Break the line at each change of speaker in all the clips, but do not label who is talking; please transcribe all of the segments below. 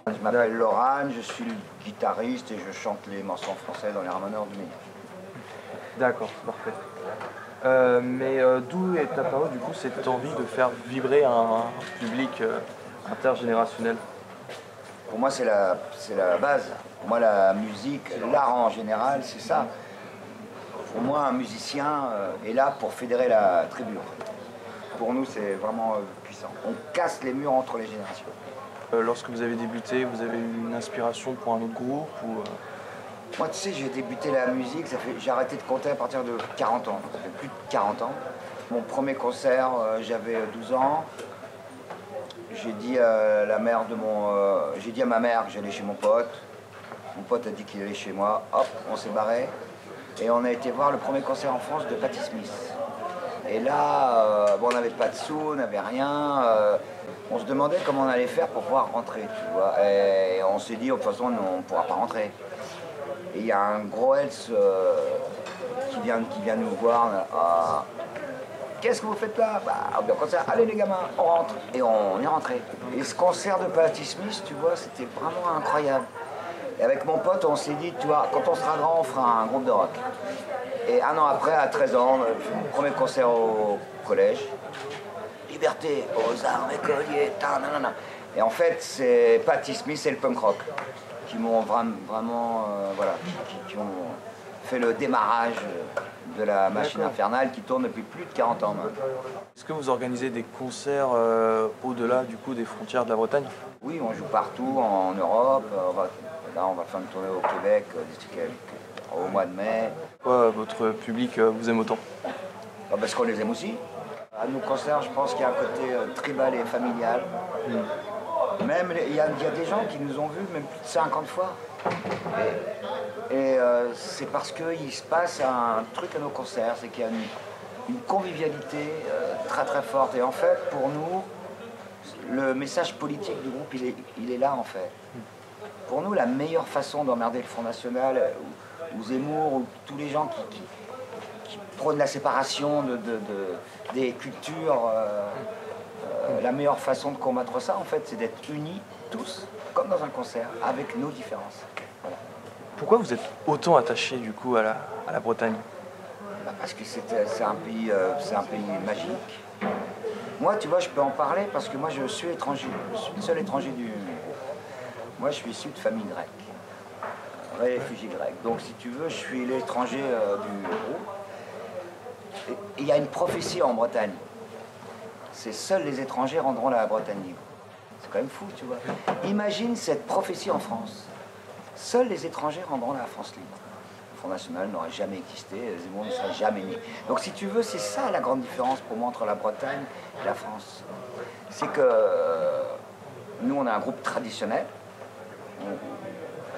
Je m'appelle Laurent, je suis le guitariste et je chante les morceaux en français dans les Ramoneurs du Midi.
D'accord, parfait. D'où est apparue du coup cette envie de faire vibrer un public intergénérationnel?
Pour moi, c'est la base. Pour moi, la musique, l'art en général, c'est ça. Pour moi, un musicien est là pour fédérer la tribu. Pour nous, c'est vraiment puissant. On casse les murs entre les générations.
Lorsque vous avez débuté, vous avez eu une inspiration pour un autre groupe ou,
Moi, tu sais, j'ai débuté la musique, j'ai arrêté de compter à partir de 40 ans. Ça fait plus de 40 ans. Mon premier concert, j'avais 12 ans. J'ai dit à ma mère que j'allais chez mon pote. Mon pote a dit qu'il allait chez moi. Hop, on s'est barré. Et on a été voir le premier concert en France de Patti Smith. Et là, on n'avait pas de sous, on n'avait rien. On se demandait comment on allait faire pour pouvoir rentrer, tu vois. Et on s'est dit, de toute façon, on ne pourra pas rentrer. Et il y a un gros Hells qui vient nous voir. Qu'est-ce que vous faites là? On vient concert. Allez les gamins, on rentre. Et on est rentré. Et ce concert de Patti Smith, tu vois, c'était vraiment incroyable. Et avec mon pote, on s'est dit, tu vois, quand on sera grand, on fera un groupe de rock. Et un an après, à 13 ans, mon premier concert au collège. Liberté, aux armes et colliers, nanana. Et en fait, c'est Patti Smith et le punk rock qui m'ont vraiment, qui ont fait le démarrage de la machine infernale qui tourne depuis plus de 40 ans maintenant.
est-ce que vous organisez des concerts au-delà du coup des frontières de la Bretagne?
Oui, on joue partout en Europe. Là, on va faire une tournée au Québec au mois de mai.
Pourquoi votre public vous aime autant?
Parce qu'on les aime aussi. À nos concerts, je pense qu'il y a un côté tribal et familial. Même, il y a des gens qui nous ont vus même plus de 50 fois. Et c'est parce qu'il se passe un truc à nos concerts, c'est qu'il y a une convivialité très très forte. Et en fait, pour nous, le message politique du groupe, il est là en fait. Pour nous, la meilleure façon d'emmerder le Front National, ou Zemmour, ou tous les gens qui prônent la séparation des cultures, la meilleure façon de combattre ça, en fait, c'est d'être unis, tous, comme dans un concert, avec nos différences. Voilà.
Pourquoi vous êtes autant attaché du coup à la Bretagne?
Parce que c'est un pays magique. Moi, tu vois, je peux en parler parce que moi, je suis étranger. Je suis le seul étranger du... Moi, je suis issu de famille grecque, réfugié grec. Donc, si tu veux, je suis l'étranger du groupe. Et il y a une prophétie en Bretagne. C'est seuls les étrangers rendront la Bretagne libre. C'est quand même fou, tu vois. Imagine cette prophétie en France. Seuls les étrangers rendront la France libre. Le Front National n'aurait jamais existé, Zemmour ne serait jamais né. Donc si tu veux, c'est ça la grande différence pour moi entre la Bretagne et la France. C'est que nous, on a un groupe traditionnel.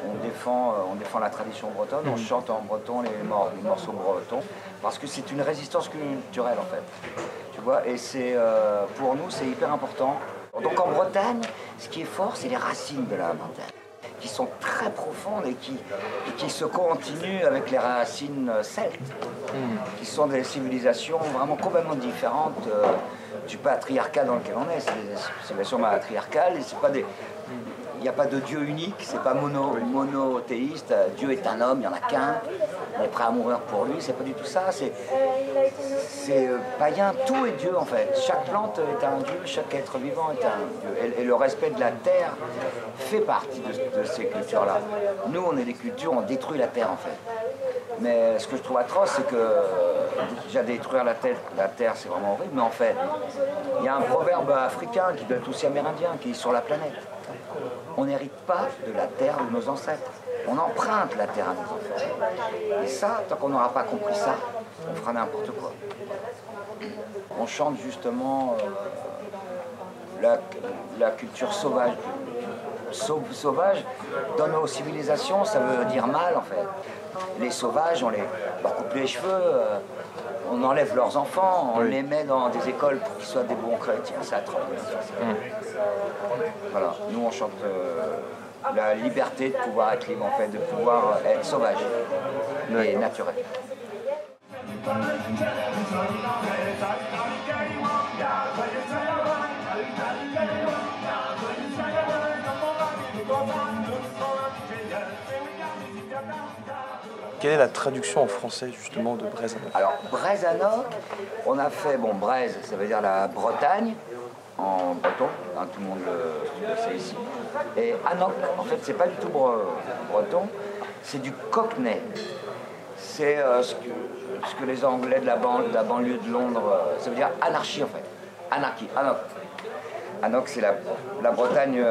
On défend la tradition bretonne, on chante en breton les morceaux bretons, parce que c'est une résistance culturelle en fait. Tu vois, et pour nous, c'est hyper important. Donc en Bretagne, ce qui est fort, c'est les racines de la Bretagne, qui sont très profondes et qui se continuent avec les racines celtes, qui sont des civilisations vraiment complètement différentes du patriarcat dans lequel on est. C'est des civilisations matriarcales et c'est pas des... Il n'y a pas de Dieu unique, c'est pas monothéiste, Dieu est un homme, il n'y en a qu'un, on est prêt à mourir pour lui, c'est pas du tout ça, c'est païen, tout est Dieu en fait. Chaque plante est un Dieu, chaque être vivant est un Dieu. Et le respect de la terre fait partie de ces cultures-là. Nous, on est des cultures, on détruit la terre en fait. Mais ce que je trouve atroce, c'est que déjà détruire la terre, c'est vraiment horrible, mais en fait, il y a un proverbe africain qui doit être aussi amérindien, qui est sur la planète. On n'hérite pas de la terre de nos ancêtres. On emprunte la terre à nos enfants. Et ça, tant qu'on n'aura pas compris ça, on fera n'importe quoi. On chante justement la culture sauvage. Sauvage, dans nos civilisations, ça veut dire mal en fait. Les sauvages, on leur coupe les cheveux, on enlève leurs enfants, on les met dans des écoles pour qu'ils soient des bons chrétiens, c'est atroce. Voilà, nous on chante la liberté de pouvoir être libre en fait, de pouvoir être sauvage et naturel.
quelle est la traduction en français justement de Braise à Noc?
Alors, Braise à Noc, on a fait, bon, Braise, ça veut dire la Bretagne, en breton, hein, tout le monde le sait ici. Et à Noc, en fait, c'est pas du tout breton, c'est du cockney. C'est ce que les Anglais de la banlieue de Londres, ça veut dire anarchie en fait. Anarchie, Anoc. Anoc, c'est la Bretagne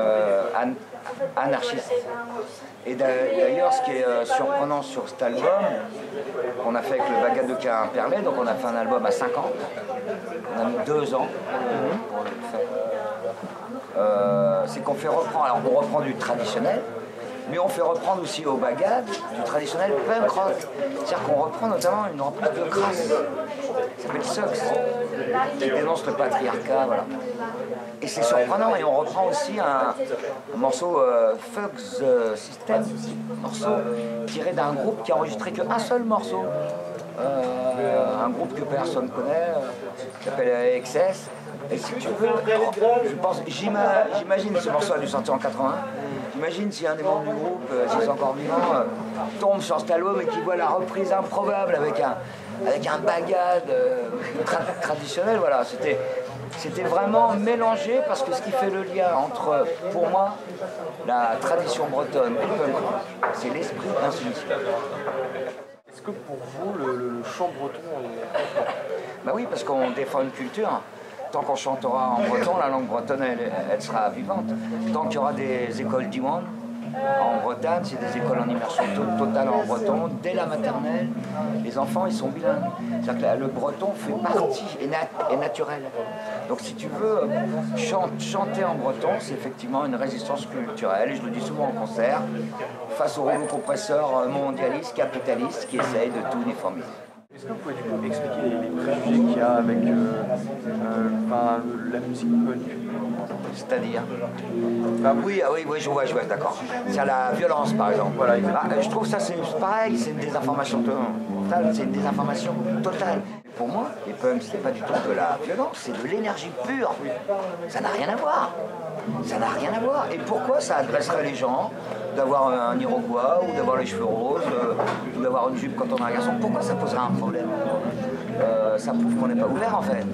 anarchiste. Et d'ailleurs, ce qui est surprenant sur cet album, qu'on a fait avec le Bagad de Quimperlé, donc on a fait un album à 5 ans, on a mis 2 ans pour le faire, c'est qu'on fait reprendre, alors on reprend du traditionnel, mais on fait reprendre aussi au Bagad du traditionnel punk rock. C'est-à-dire qu'on reprend notamment une reprise de Crass, qui s'appelle Sucks, qui dénonce le patriarcat, voilà. Et c'est surprenant, et on reprend aussi un morceau Fuck the System, morceau tiré d'un groupe qui a enregistré qu'un seul morceau, un groupe que personne connaît, qui s'appelle XS. Et si tu veux, j'imagine ce morceau a dû sortir en 81. J'imagine si un des membres du groupe, s'ils sont encore vivants, tombe sur cet album et qu'il voit la reprise improbable avec un bagad traditionnel. Voilà, c'était vraiment mélangé parce que ce qui fait le lien entre, pour moi, la tradition bretonne et le punk rock, c'est l'esprit insoumis.
Est-ce que pour vous, le chant breton est important?
Bah oui, parce qu'on défend une culture. Tant qu'on chantera en breton, la langue bretonne, elle sera vivante. Tant qu'il y aura des écoles d'Iwan en Bretagne, c'est des écoles en immersion totale en breton. Dès la maternelle, les enfants, ils sont bilingues. C'est-à-dire que le breton fait partie, est naturel. Donc si tu veux, chanter en breton, c'est effectivement une résistance culturelle. Et je le dis souvent en concert, face au rouleau compresseur mondialiste, capitaliste, qui essaye de tout uniformiser.
Est-ce que vous pouvez du coup expliquer les préjugés qu'il y a avec la musique punk?
C'est-à-dire oui, je vois, d'accord. C'est la violence, par exemple.
Voilà,
je trouve que ça, c'est pareil, c'est une désinformation totale. C'est une désinformation totale. Pour moi, les punks, c'est pas du tout de la violence, c'est de l'énergie pure. Ça n'a rien à voir. Ça n'a rien à voir. Et pourquoi ça adresserait les gens d'avoir un Iroquois ou d'avoir les cheveux roses ou d'avoir une jupe quand on a un garçon? Pourquoi ça poserait un problème? Ça prouve qu'on n'est pas ouvert en fait.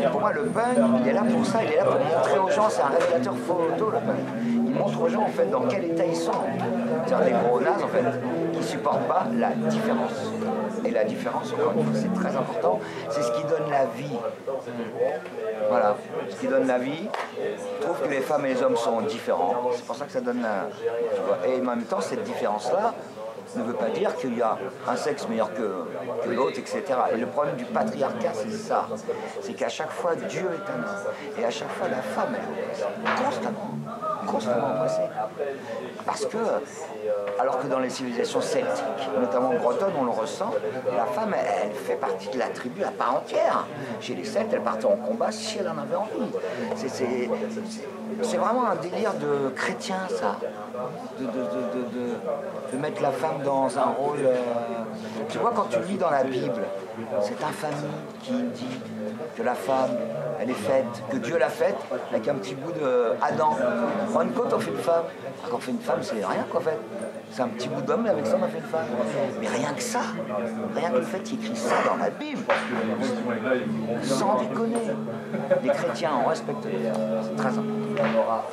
Et pour moi, le punk, il est là pour ça, il est là pour montrer aux gens, c'est un révélateur photo, le punk. Il montre aux gens en fait dans quel état ils sont. C'est-à-dire des gros nazes en fait, qui ne supportent pas la différence. Et la différence, encore une fois, c'est très important, c'est ce qui donne la vie. Voilà, ce qui donne la vie. Je trouve que les femmes et les hommes sont différents. C'est pour ça que ça donne la... Et en même temps, cette différence-là ne veut pas dire qu'il y a un sexe meilleur que l'autre, etc. Et le problème du patriarcat, c'est ça. C'est qu'à chaque fois, Dieu est un homme. Et à chaque fois, la femme est constamment oppressée. Parce que, alors que dans les civilisations celtiques, notamment bretonnes, on le ressent, la femme, elle fait partie de la tribu à part entière. Chez les Celtes, elle partait en combat si elle en avait envie. C'est vraiment un délire de chrétien, ça. De mettre la femme dans un rôle... Tu vois, quand tu lis dans la Bible, c'est un famille qui dit que la femme, elle est faite, que Dieu l'a faite avec un petit bout d'Adam. En une côte, on fait une femme. Quand on fait une femme, c'est rien qu'en fait. C'est un petit bout d'homme, et avec ça, on a fait une femme. Mais rien que ça, rien que le fait qu'il écrit ça dans la Bible, sans déconner. Les chrétiens, on respecte les femmes. C'est très important.